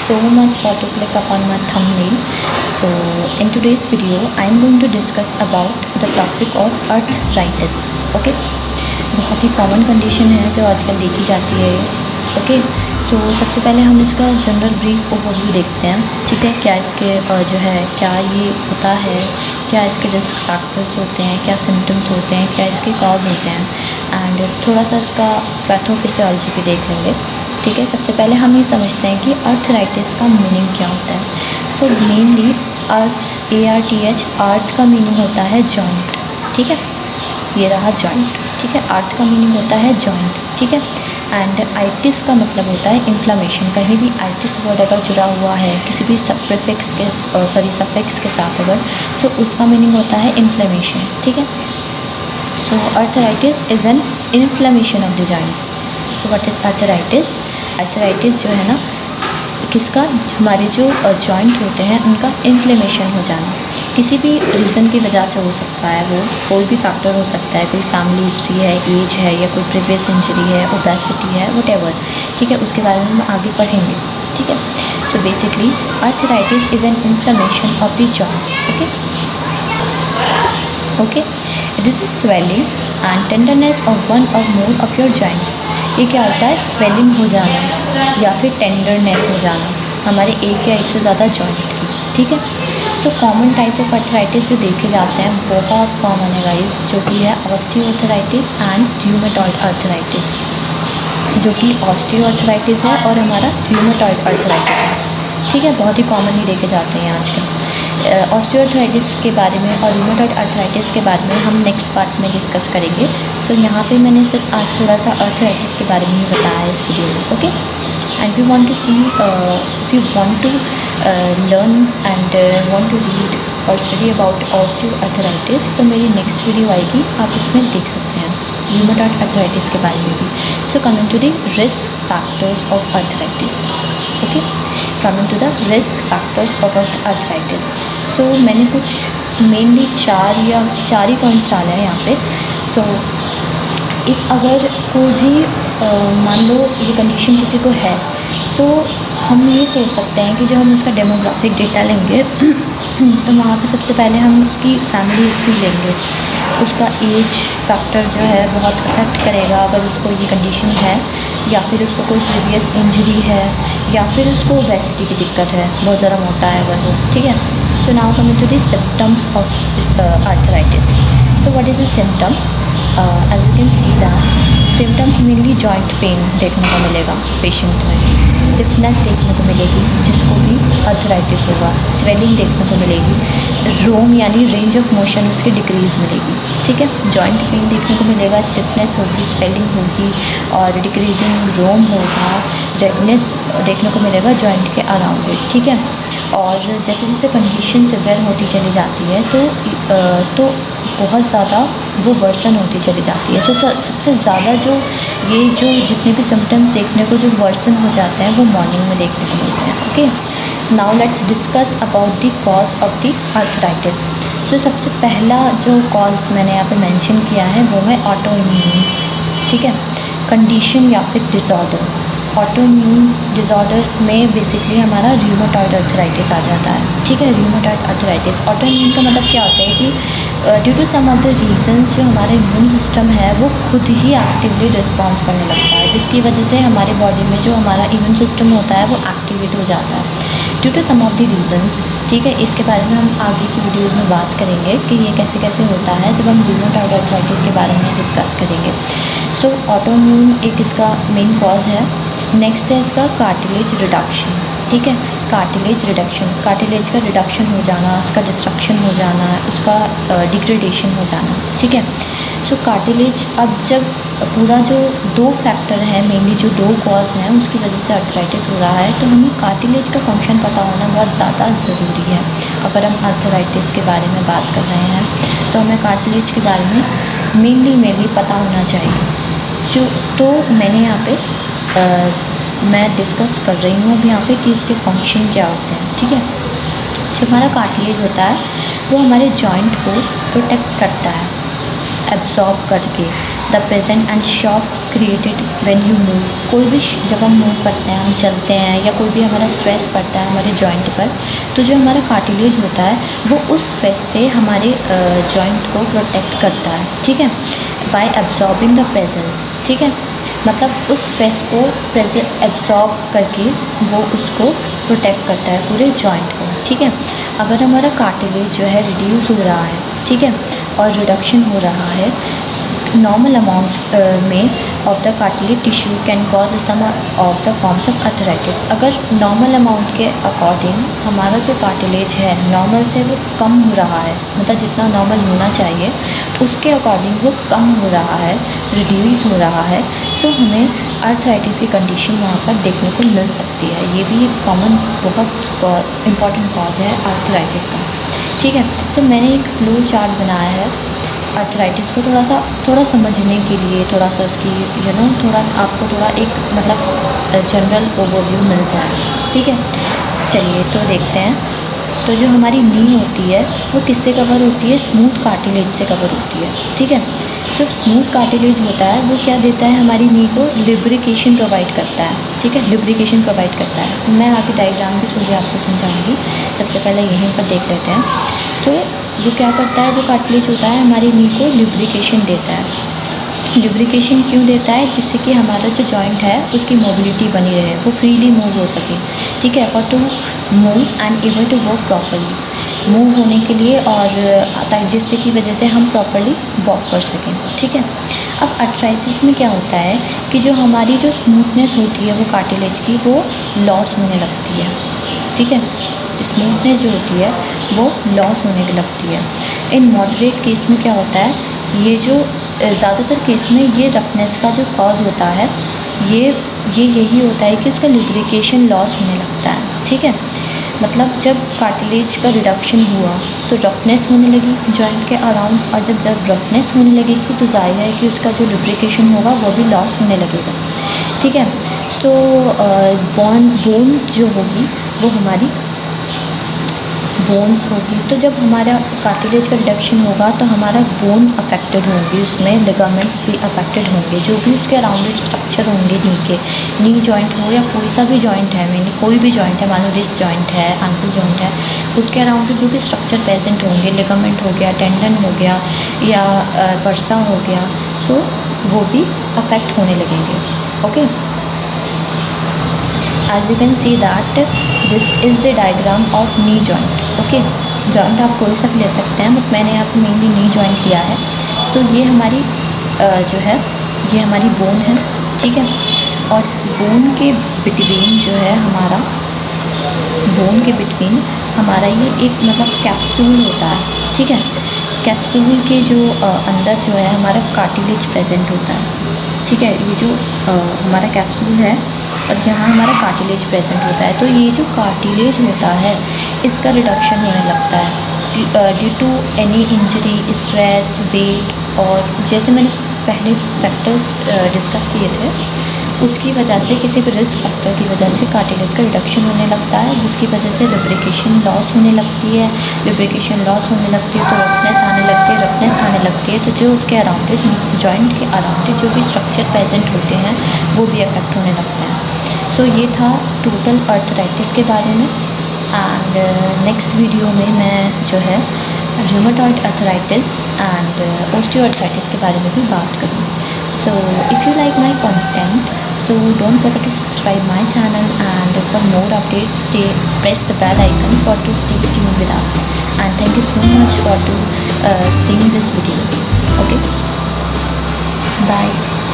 so much for to click upon my thumbnail. So in today's video I am going to discuss about the topic of arthritis. Okay, बहुत ही common condition है जो आजकल देखी जाती है. Okay, तो सबसे पहले हम इसका जनरल ब्रीफ ओवरव्यू देखते हैं. ठीक है, क्या इसके जो है क्या ये होता है, क्या इसके रिस्क फैक्टर्स होते हैं, क्या सिम्टम्स होते हैं, क्या इसके कॉज होते हैं, एंड थोड़ा सा इसका पैथोफिजियोलॉजी भी देख लेंगे. ठीक है, सबसे पहले हम ये समझते हैं कि अर्थराइटिस का मीनिंग क्या होता है. सो मेनली अर्थ, ARTH, अर्थ का मीनिंग होता है जॉइंट. ठीक है, ये रहा जॉइंट. ठीक है, अर्थ का मीनिंग होता है जॉइंट. ठीक है, एंड आइटिस का मतलब होता है इन्फ्लामेशन. कहीं भी आइटिस वर्ड अगर जुड़ा हुआ है किसी भी सफिक्स के साथ अगर, सो उसका मीनिंग होता है इन्फ्लेमेशन. ठीक है, so arthritis is an inflammation of the joints. So what is arthritis? Arthritis जो है ना, किसका, हमारे जो जॉइंट होते हैं उनका इन्फ्लेमेशन हो जाना. किसी भी रीज़न की वजह से हो सकता है, वो कोई भी फैक्टर हो सकता है. कोई फैमिली हिस्ट्री है, एज है, या कोई प्रीवियस इंजरी है, ओबेसिटी है, व्हाटएवर. ठीक है, उसके बारे में हम आगे पढ़ेंगे. ठीक है, so basically arthritis is an inflammation of the joints. Okay, it is swelling and tenderness of one और मोर ऑफ योर जॉइंट्स. ये क्या होता है? स्वेलिंग हो जाना या फिर टेंडरनेस हो जाना हमारे एक या एक से ज़्यादा जॉइंट की. ठीक है, so common type of arthritis जो देखे जाते हैं, बहुत कॉमन है गाइस, जो कि है ऑस्टियोआर्थराइटिस एंड र्यूमेटॉइड अर्थराइटिस. जो कि ऑस्टियोआर्थराइटिस है और हमारा र्यूमेटॉइड अर्थराइटिस है. ठीक है, बहुत ही कॉमनली देखे जाते हैं आजकल. ऑस्टियोआर्थराइटिस के बारे में और र्यूमेटॉइड अर्थराइटिस के बारे में हम नेक्स्ट पार्ट में डिस्कस करेंगे. तो यहाँ पे मैंने सिर्फ आज थोड़ा सा अर्थराइटिस के बारे में ही बताया है इस वीडियो में. Okay, and you want to see, if you want to learn and want to read और स्टडी अबाउट ऑस्टियोआर्थराइटिस, तो मेरी नेक्स्ट वीडियो आएगी, आप उसमें देख सकते हैं र्यूमेटॉइड अर्थराइटिस के बारे में भी. So coming to the risk factors of arthritis. Okay, coming to the risk factors of arthritis. So मैंने कुछ मेनली चार ही पॉइंट्स डाले हैं यहाँ पे. सो इफ़ अगर कोई भी मान लो ये कंडीशन किसी को है, तो हम ये सोच सकते हैं कि जब हम उसका डेमोग्राफिक डेटा लेंगे तो वहाँ पे सबसे पहले हम उसकी फैमिली हिस्ट्री लेंगे. उसका एज फैक्टर जो है बहुत अफेक्ट करेगा अगर उसको ये कंडीशन है, या फिर उसको कोई प्रीवियस इंजरी है, या फिर उसको ओबेसिटी की दिक्कत है, बहुत ज़्यादा मोटा है अगर वो. ठीक है, so now coming to the symptoms of arthritis. So what is the symptoms? As you can see that symptoms mainly joint pain देखने को मिलेगा पेशेंट में, स्टिफनेस देखने को मिलेगी जिसको भी अर्थराइटिस होगा, स्वेलिंग देखने को मिलेगी, रोम यानी रेंज ऑफ मोशन उसकी डिक्रीज़ मिलेगी. ठीक है, जॉइंट पेन देखने को मिलेगा, स्टिफनेस होगी, स्वेलिंग होगी और डिक्रीजिंग रोम होगा, रेडनेस देखने को मिलेगा जॉइंट के अराउंड. ठीक है, और जैसे जैसे कंडीशन सिवियर होती चली जाती है तो बहुत ज़्यादा वो वर्सन होती चली जाती है. तो सबसे ज़्यादा जो जितने भी सिम्टम्स देखने को जो वर्सन हो जाते हैं वो मॉर्निंग में देखने को मिलते हैं. Okay, now let's discuss about the cause of the arthritis. So सबसे पहला जो कॉज मैंने यहाँ पे मेंशन किया है वो है ऑटो इम्यून. ठीक है, कंडीशन या फिर डिसऑर्डर. ऑटो इम्यून डिसऑर्डर में बेसिकली हमारा र्यूमेटॉइड अर्थराइटिस आ जाता है. ठीक है, र्यूमेटॉइड अर्थराइटिस. ऑटो इम्यून का मतलब क्या होता है कि due to some of the reasons जो हमारा इम्यून सिस्टम है वो खुद ही एक्टिवली रिस्पॉन्स करने लगता है, जिसकी वजह से हमारे बॉडी में जो हमारा इम्यून सिस्टम होता है वो एक्टिवेट हो जाता है due to some of the reasons. ठीक है, इसके बारे में हम आगे की वीडियो में बात करेंगे कि ये कैसे कैसे होता है जब हम र्यूमेटॉइड अर्थराइटिस के बारे में डिस्कस करेंगे. सो ऑटो इम्यून एक इसका मेन कॉज है. नेक्स्ट है इसका कार्टिलेज रिडक्शन. ठीक है, कार्टिलेज रिडक्शन, कार्टिलेज का रिडक्शन हो जाना, उसका डिस्ट्रक्शन हो जाना, उसका डिग्रेडेशन हो जाना. ठीक है, सो कार्टिलेज, अब जब पूरा जो दो फैक्टर है मेनली जो दो कॉज हैं उसकी वजह से अर्थराइटिस हो रहा है, तो हमें कार्टिलेज का फंक्शन पता होना बहुत ज़्यादा ज़रूरी है. अगर हम अर्थराइटिस के बारे में बात कर रहे हैं तो हमें कार्टिलेज के बारे में मेनली पता होना चाहिए. तो मैंने यहाँ पे मैं डिस्कस कर रही हूँ अभी यहाँ पे कि उसके फंक्शन क्या होते हैं. ठीक है, जो हमारा कार्टिलेज होता है वो हमारे जॉइंट को प्रोटेक्ट करता है. एब्जॉर्ब करके the present and shock created when you move. कोई भी जब हम मूव करते हैं, हम चलते हैं या कोई भी हमारा स्ट्रेस पड़ता है हमारे जॉइंट पर, तो जो हमारा कार्टिलेज होता है वो उस स्ट्रेस से हमारे जॉइंट को प्रोटेक्ट करता है, ठीक है, बाय एब्जॉर्बिंग द प्रेजेंस, ठीक है, मतलब उस स्ट्रेस को एब्जॉर्ब करके वो उसको प्रोटेक्ट करता है पूरे जॉइंट को, ठीक है। अगर हमारा कार्टिलेज जो है रिड्यूस हो रहा है, ठीक है, और रिडक्शन हो रहा है, नॉर्मल अमाउंट में of the cartilage tissue can cause some of the forms of arthritis. अगर नॉर्मल अमाउंट के अकॉर्डिंग हमारा जो कार्टिलेज है नॉर्मल से वो कम हो रहा है, मतलब जितना नॉर्मल होना चाहिए उसके अकॉर्डिंग वो कम हो रहा है, रिड्यूस हो रहा है, सो हमें अर्थराइटिस की कंडीशन वहाँ पर देखने को मिल सकती है। ये भी एक कॉमन बहुत इम्पॉर्टेंट कॉज है अर्थराइटिस का, ठीक है। सो मैंने एक फ्लो चार्ट बनाया है अर्थराइटिस को थोड़ा समझने के लिए, थोड़ा सा उसकी थोड़ा आपको थोड़ा एक मतलब जनरल ओवरव्यू मिल जाए, ठीक है। चलिए तो देखते हैं। तो जो हमारी नी होती है वो किससे कवर होती है? स्मूथ कार्टिलेज से कवर होती है, ठीक है। सिर्फ स्मूथ कार्टिलेज होता है वो क्या देता है हमारी नी को? लिब्रिकेशन प्रोवाइड करता है, ठीक है, लिब्रिकेशन प्रोवाइड करता है। मैं आगे डायग्राम के थ्रू आपको समझाऊंगी, सबसे पहले यहीं पर देख लेते हैं। तो वो क्या करता है, जो कार्टिलेज होता है हमारी नी को लिब्रिकेशन देता है। लिब्रिकेशन क्यों देता है? जिससे कि हमारा जो जॉइंट है उसकी मोबिलिटी बनी रहे, वो फ्रीली मूव हो सके, ठीक है, for to move and able to work properly, move होने के लिए, और जिससे की वजह से हम प्रॉपरली वॉक कर सकें, ठीक है। अब अर्थराइटिस में क्या होता है कि जो हमारी जो स्मूथनेस होती है वो कार्टिलेज की वो लॉस होने लगती है, ठीक है, स्मूथनेस जो होती है वो लॉस होने लगती है। इन मॉडरेट केस में क्या होता है, ये जो ज़्यादातर केस में ये रफनेस का जो कॉज होता है ये यही होता है कि उसका लिब्रिकेशन लॉस होने लगता है, ठीक है। मतलब जब कार्टिलेज का रिडक्शन हुआ तो रफनेस होने लगी जॉइंट के अराउंड, और जब रफनेस होने लगेगी तो जाहिर है कि उसका जो लिब्रिकेशन होगा वो भी लॉस होने लगेगा, ठीक है। सो बोन जो होगी वो हमारी बोन्स होगी, तो जब हमारा कार्टिलेज का रिडक्शन होगा तो हमारा बोन अफेक्टेड होंगे, उसमें लिगामेंट्स भी अफेक्टेड होंगे, जो भी उसके अराउंडेड स्ट्रक्चर होंगे नी के, नी जॉइंट हो या कोई सा भी जॉइंट है, मैंने कोई भी जॉइंट है, मान लो रिस्ट जॉइंट है, एंकल जॉइंट है, उसके अराउंडेड जो भी स्ट्रक्चर प्रेजेंट होंगे, लिगामेंट हो गया, टेंडन हो गया या बर्सा हो गया, सो वो भी अफेक्ट होने लगेंगे, okay. As you can see that this is the diagram of knee joint, okay। Joint आप कोई सा भी ले सकते हैं, बट मैंने यहाँ पर मेनली नी जॉइंट लिया है। तो ये हमारी जो है ये हमारी बोन है, ठीक है, और बोन के बिटवीन जो है हमारा, बोन के बिटवीन हमारा ये एक मतलब कैप्सूल होता है, ठीक है। कैप्सूल के जो अंदर जो है हमारा कार्टिलेज प्रेजेंट होता है, ठीक है। ये जो हमारा कैप्सूल है और यहाँ हमारा कार्टिलेज प्रेजेंट होता है, तो ये जो कार्टिलेज होता है इसका रिडक्शन होने लगता है due to any injury, stress, weight, और जैसे मैंने पहले फैक्टर्स डिस्कस किए थे उसकी वजह से, किसी भी रिस्क फैक्टर की वजह से कार्टिलेज का रिडक्शन होने लगता है, जिसकी वजह से लिब्रिकेशन लॉस होने लगती है। लिब्रिकेशन लॉस होने लगती है तो रफनेस आने लगती है, रफनेस आने लगती है तो जो उसके अराउंडेड जॉइंट के अराउंडेड जो भी स्ट्रक्चर प्रेजेंट होते हैं वो भी अफेक्ट होने लगते हैं। सो ये था टोटल अर्थराइटिस के बारे में, एंड नेक्स्ट वीडियो में मैं जो है रूमेटॉइड अर्थराइटिस एंड ऑस्टियोआर्थराइटिस के बारे में भी बात करूँगी। So if you like my content, so don't forget to subscribe my channel, and for more updates press the bell icon for to stay tuned with us, and thank you so much for seeing this video, okay, bye.